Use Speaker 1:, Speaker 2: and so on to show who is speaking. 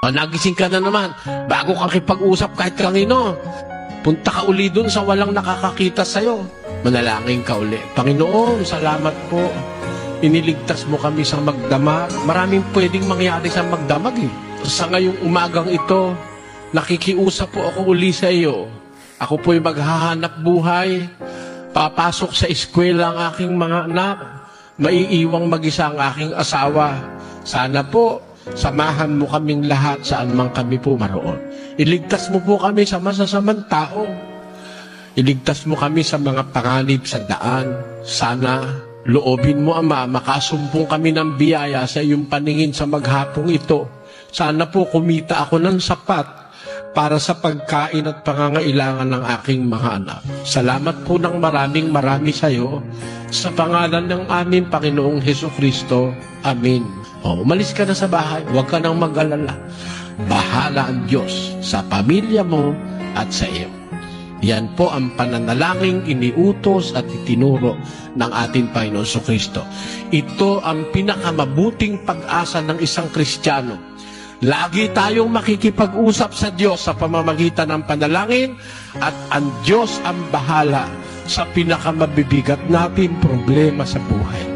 Speaker 1: O, nagising ka na naman. Bago ka kipag-usap kahit kanino, punta ka uli dun sa walang nakakakita sa'yo. Manalangin ka uli. Panginoon, salamat po. Iniligtas mo kami sa magdamag. Maraming pwedeng mangyari sa magdamag eh. Sa ngayong umagang ito, nakikiusap po ako uli sa iyo. Ako po'y maghahanap buhay. Papasok sa eskwela ang aking mga anak. Maiiwang mag-isa ang aking asawa. Sana po, samahan mo kaming lahat saan man kami po maroon. Iligtas mo po kami sa masasamang tao. Iligtas mo kami sa mga panganib sa daan. Sana loobin mo, Ama, makasumpong kami ng biyaya sa iyong paningin sa maghapong ito. Sana po kumita ako ng sapat para sa pagkain at pangangailangan ng aking mga anak. Salamat po ng marami sa iyo. Sa pangalan ng aming Panginoong Hesukristo. Amen. O, umalis ka na sa bahay. Huwag ka nang mag-alala. Bahala ang Diyos sa pamilya mo at sa iyo. Yan po ang pananalangin iniutos at itinuro ng ating Panginoon Hesukristo. Ito ang pinakamabuting pag-asa ng isang Kristiyano. Lagi tayong makikipag-usap sa Diyos sa pamamagitan ng panalangin at ang Diyos ang bahala sa pinakamabibigat nating problema sa buhay.